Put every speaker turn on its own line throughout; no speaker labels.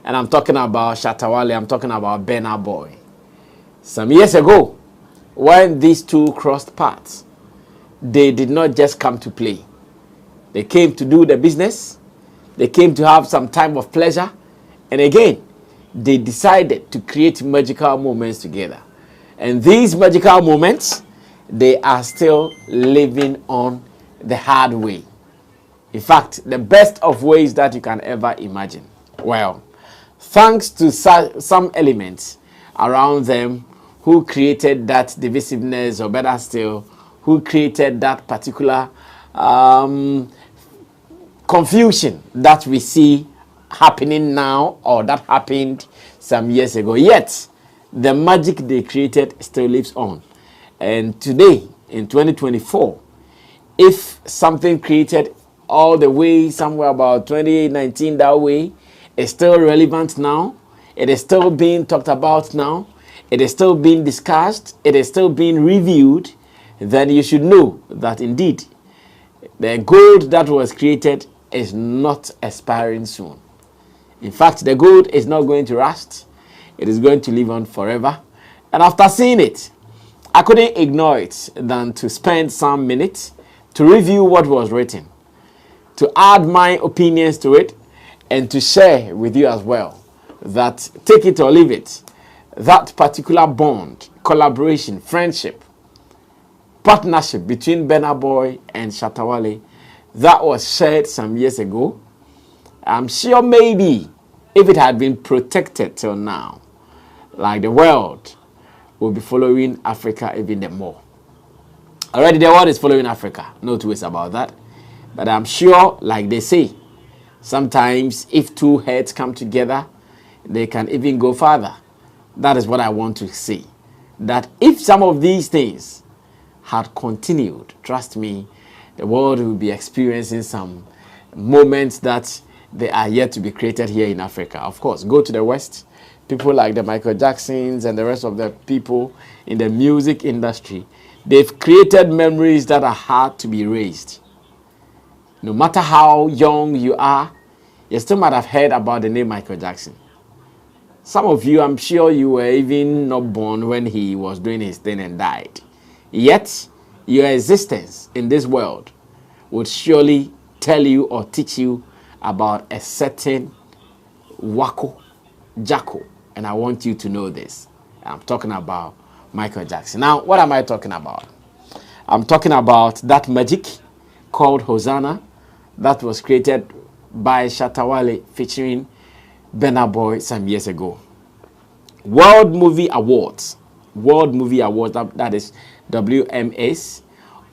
And I'm talking about Shatta Wale, I'm talking about Burnaboy. Some years ago, when these two crossed paths, they did not just come to play. They came to do the business. They came to have some time of pleasure. And again, they decided to create magical moments together. And these magical moments, they are still living on the hard way. In fact, the best of ways that you can ever imagine. Well, thanks to some elements around them who created that divisiveness, or better still, who created that particular confusion that we see happening now, or that happened some years ago. Yet, the magic they created still lives on. And today, in 2024, if something created all the way somewhere about 2019 that way is still relevant now, it is still being talked about now, it is still being discussed, it is still being reviewed, then you should know that indeed the gold that was created is not expiring soon. In fact, the gold is not going to rust. It is going to live on forever. And after seeing it, I couldn't ignore it than to spend some minutes to review what was written, to add my opinions to it, and to share with you as well that, take it or leave it, that particular bond, collaboration, friendship, partnership between Burnaboy and Shatta Wale that was shared some years ago, I'm sure maybe if it had been protected till now, like the world will be following Africa even more. Already the world is following Africa, no two ways about that. But I'm sure, like they say, sometimes if two heads come together, they can even go further. That is what I want to say. That if some of these things had continued, trust me, the world will be experiencing some moments that they are yet to be created here in Africa. Of course, go to the West. People like the Michael Jacksons and the rest of the people in the music industry, they've created memories that are hard to be erased. No matter how young you are, you still might have heard about the name Michael Jackson. Some of you, I'm sure you were even not born when he was doing his thing and died. Yet, your existence in this world would surely tell you or teach you about a certain Wako Jacko. And I want you to know this. I'm talking about Michael Jackson. Now, what am I talking about? I'm talking about that magic called Hosana that was created by Shatta Wale featuring Burnaboy some years ago. World Movie Awards, that is WMAs,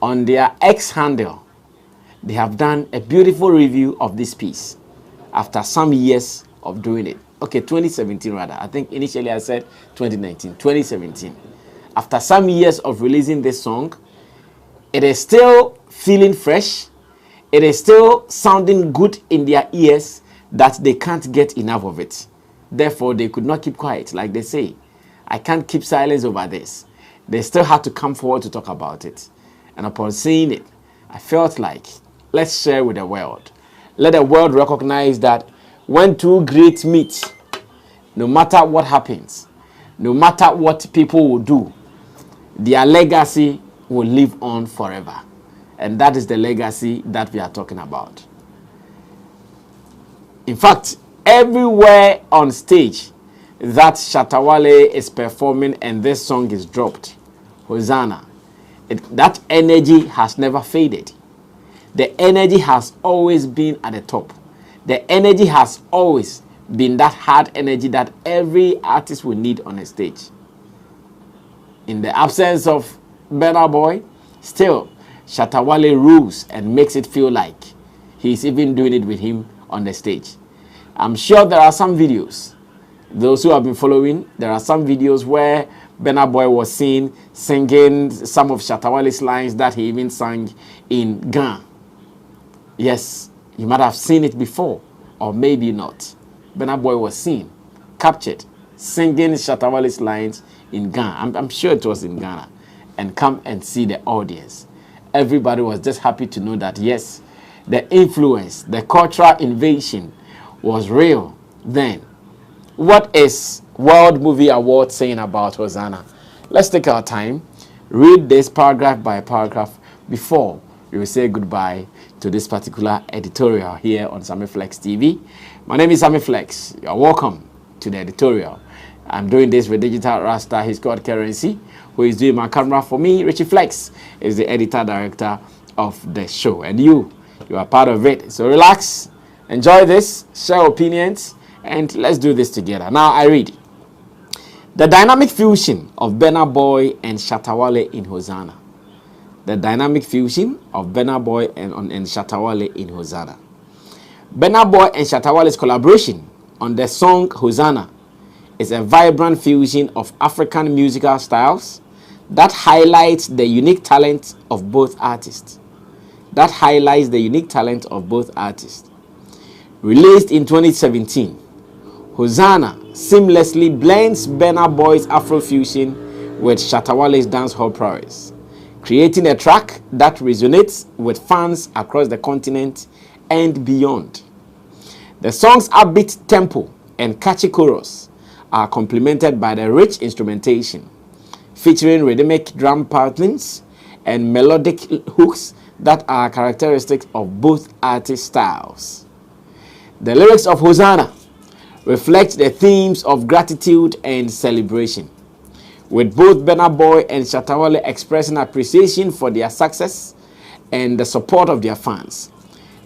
on their X handle, they have done a beautiful review of this piece after some years of doing it. Okay, 2017 rather. I think initially I said 2019, 2017. After some years of releasing this song, it is still feeling fresh. It is still sounding good in their ears that they can't get enough of it. Therefore, they could not keep quiet. Like they say, I can't keep silence over this. They still had to come forward to talk about it. And upon seeing it, I felt like, let's share with the world. Let the world recognize that when two greats meet, no matter what happens, no matter what people will do, their legacy will live on forever. And that is the legacy that we are talking about. In fact, everywhere on stage that Shatta Wale is performing and this song is dropped, Hosana, that energy has never faded. The energy has always been at the top. The energy has always been that hard energy that every artist will need on a stage. In the absence of Burnaboy, still Shatta Wale rules and makes it feel like he's even doing it with him on the stage. I'm sure there are some videos, those who have been following, there are some videos where Burnaboy was seen singing some of Shatta Wale's lines that he even sang in Ghana. Yes, you might have seen it before, or maybe not. Burnaboy was seen, captured, singing Shatta Wale's lines in Ghana. I'm sure it was in Ghana. And come and see the audience. Everybody was just happy to know that, yes, the influence, the cultural invasion was real then. what is World Movie Award saying about Hosana? Let's take our time, read this paragraph by paragraph before we will say goodbye to this particular editorial here on Sammy Flex TV. My name is Sammy Flex. You are welcome to the editorial. I'm doing this with Digital Rasta, his called Currency, who is doing my camera for me. Richie Flex is the editor director of the show, and you are part of it. So relax, enjoy this, share opinions, and let's do this together. Now I read. The dynamic fusion of Burnaboy and Shatta Wale in Hosana. The dynamic fusion of Burnaboy and Shatta Wale in Hosana. Burnaboy and Shatta Wale's collaboration on the song Hosana is a vibrant fusion of African musical styles that highlights the unique talent of both artists. Released in 2017, Hosana seamlessly blends Burna Boy's Afrofusion with Shatta Wale's dancehall prowess, creating a track that resonates with fans across the continent and beyond. The song's upbeat tempo and catchy chorus are complemented by the rich instrumentation, featuring rhythmic drum patterns and melodic hooks that are characteristic of both artist styles. The lyrics of Hosana reflect the themes of gratitude and celebration, with both Burna Boy and Shatta Wale expressing appreciation for their success and the support of their fans.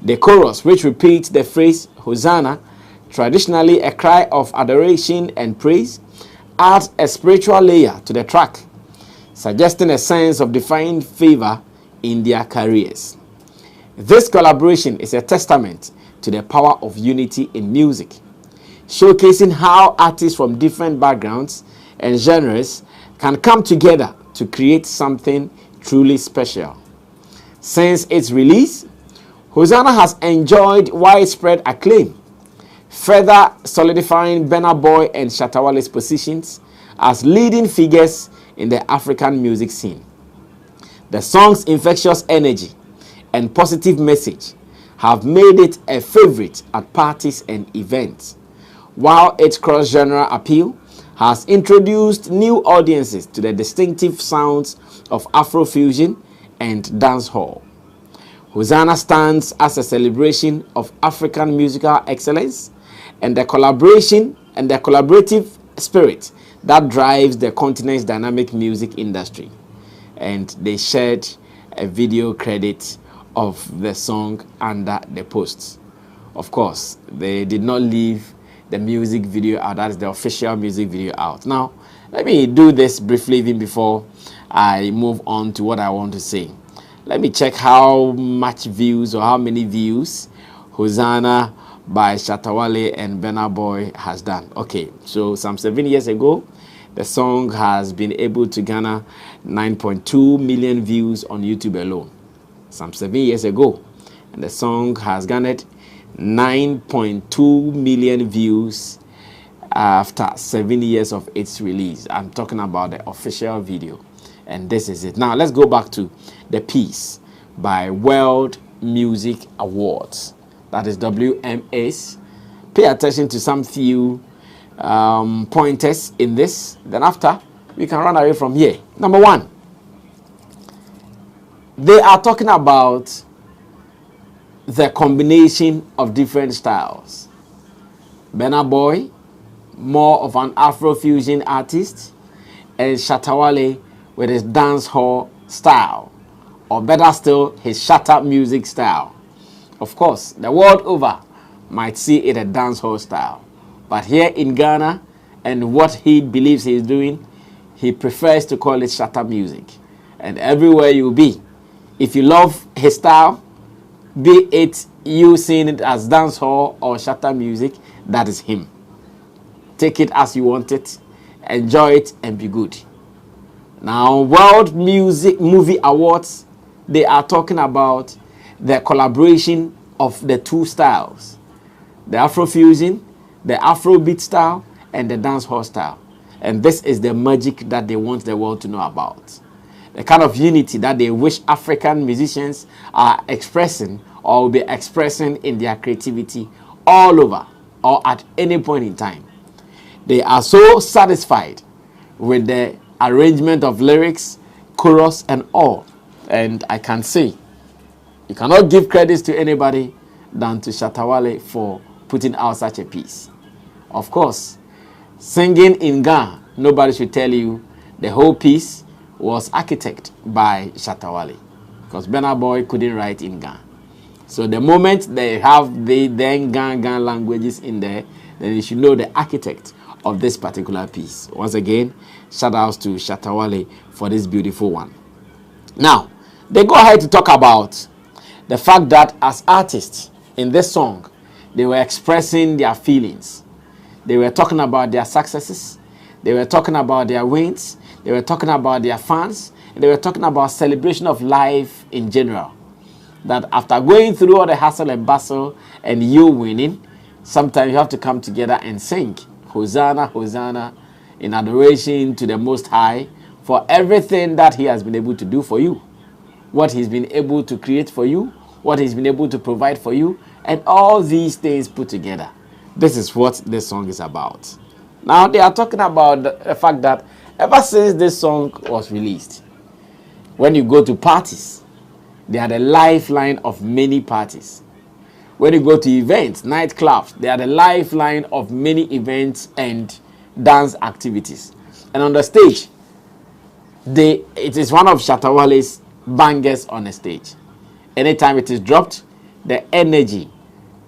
The chorus, which repeats the phrase Hosana, traditionally a cry of adoration and praise, adds a spiritual layer to the track, suggesting a sense of divine favor in their careers. This collaboration is a testament to the power of unity in music, showcasing how artists from different backgrounds and genres can come together to create something truly special. Since its release, Hosana has enjoyed widespread acclaim, further solidifying Burna Boy and Shatta Wale's positions as leading figures in the African music scene. The song's infectious energy and positive message have made it a favorite at parties and events, while its cross-genre appeal has introduced new audiences to the distinctive sounds of Afrofusion and dancehall. Hosana stands as a celebration of African musical excellence and the collaborative spirit that drives the continent's dynamic music industry. And they shared a video credit of the song under the post. Of course, they did not leave the music video out. That is the official music video out. Now, let me do this briefly even before I move on to what I want to say. Let me check how much views or how many views Hosana by Shatta Wale and Burna Boy has done. Okay, so some 7 years ago, the song has been able to garner 9.2 million views on YouTube alone. Some 7 years ago, and the song has garnered 9.2 million views after 7 years of its release. I'm talking about the official video, and this is it. Now let's go back to the piece by World Music Awards, that is WMAs. Pay attention to some few pointers in this, then after we can run away from here. Number one, they are talking about the combination of different styles. Burna Boy, more of an Afrofusion artist, and Shatta Wale with his dancehall style, or better still, his Shatta music style. Of course, the world over might see it a dancehall style, but here in Ghana and what he believes he is doing, he prefers to call it Shatta music. And everywhere you be, if you love his style, be it you seeing it as dancehall or Shatta music, that is him. Take it as you want it, enjoy it, and be good. Now, World Music Movie Awards, they are talking about the collaboration of the two styles, the Afrofusion, the Afrobeat style, and the dancehall style. And this is the magic that they want the world to know about. The kind of unity that they wish African musicians are expressing or will be expressing in their creativity all over or at any point in time. They are so satisfied with the arrangement of lyrics, chorus, and all. And I can say, you cannot give credits to anybody than to Shatta Wale for putting out such a piece. Of course, singing in Ghana, nobody should tell you the whole piece was architected by Shatta Wale, because Burnaboy couldn't write in Ghana. So the moment they have the then Ghana languages in there, then you should know the architect of this particular piece. Once again, shout outs to Shatta Wale for this beautiful one. Now, they go ahead to talk about the fact that as artists in this song, they were expressing their feelings. They were talking about their successes. They were talking about their wins. They were talking about their fans. And they were talking about celebration of life in general. That after going through all the hustle and bustle and you winning, sometimes you have to come together and sing Hosana, Hosana, in adoration to the Most High for everything that He has been able to do for you, what He's been able to create for you, what He's been able to provide for you, and all these things put together. This is what this song is about. Now, they are talking about the fact that ever since this song was released, when you go to parties, they are the lifeline of many parties. When you go to events, nightclubs, they are the lifeline of many events and dance activities. And on the stage, it is one of Shatta Wale's bangers on the stage. Anytime it is dropped, the energy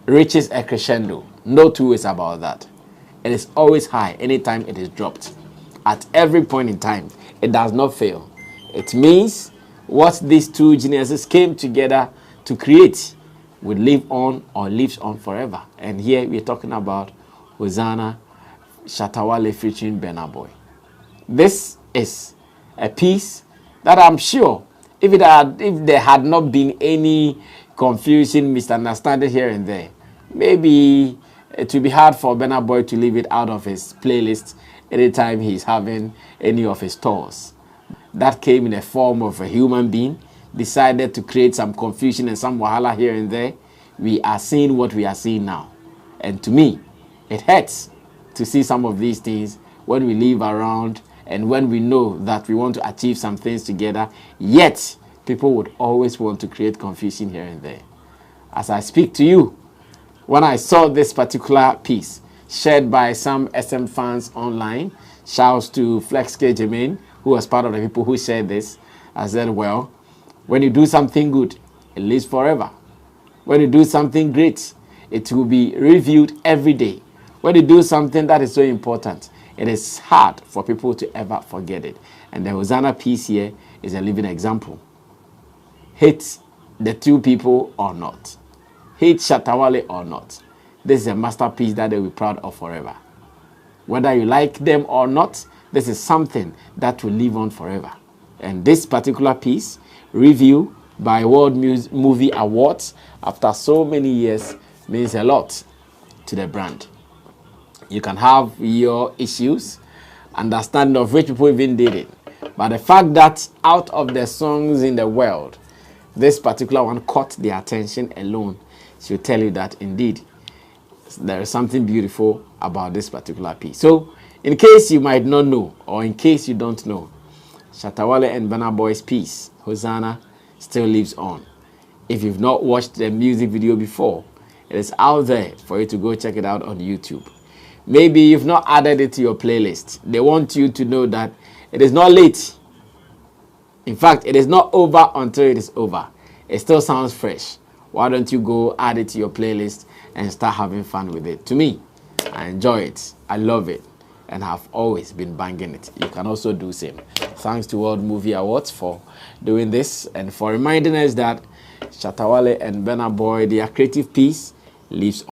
reaches a crescendo. No two ways about that. It is always high anytime it is dropped. At every point in time, it does not fail. It means what these two geniuses came together to create will live on or lives on forever. And here we're talking about Hosana, Shatta Wale featuring Burnaboy. This is a piece that I'm sure if there had not been any confusion, misunderstanding here and there, maybe it will be hard for Burnaboy to leave it out of his playlist anytime he's having any of his tours. That came in the form of a human being, decided to create some confusion and some wahala here and there. We are seeing what we are seeing now. And to me, it hurts to see some of these things when we live around and when we know that we want to achieve some things together, yet people would always want to create confusion here and there. As I speak to you, when I saw this particular piece shared by some SM fans online, shouts to Flex Ghpage, who was part of the people who shared this, I said, well, when you do something good, it lives forever. When you do something great, it will be reviewed every day. When you do something that is so important, it is hard for people to ever forget it. And the Hosana piece here is a living example. Hate the two people or not, hate Shatta Wale or not, this is a masterpiece that they will be proud of forever. Whether you like them or not, this is something that will live on forever. And this particular piece, review by World Movie Awards after so many years, means a lot to the brand. You can have your issues, understanding of which people even did it. But the fact that out of the songs in the world, this particular one caught their attention alone should tell you that indeed there is something beautiful about this particular piece. So, in case you might not know, or in case you don't know, Shatta Wale and Burnaboy's piece, Hosana, still lives on. If you've not watched the music video before, it is out there for you to go check it out on YouTube. Maybe you've not added it to your playlist. They want you to know that it is not late. In fact, it is not over until it is over. It still sounds fresh. Why don't you go add it to your playlist and start having fun with it? To me, I enjoy it. I love it. And have always been banging it. You can also do same. Thanks to World Movie Awards for doing this and for reminding us that Shatta Wale and Burnaboy, their creative piece, lives on.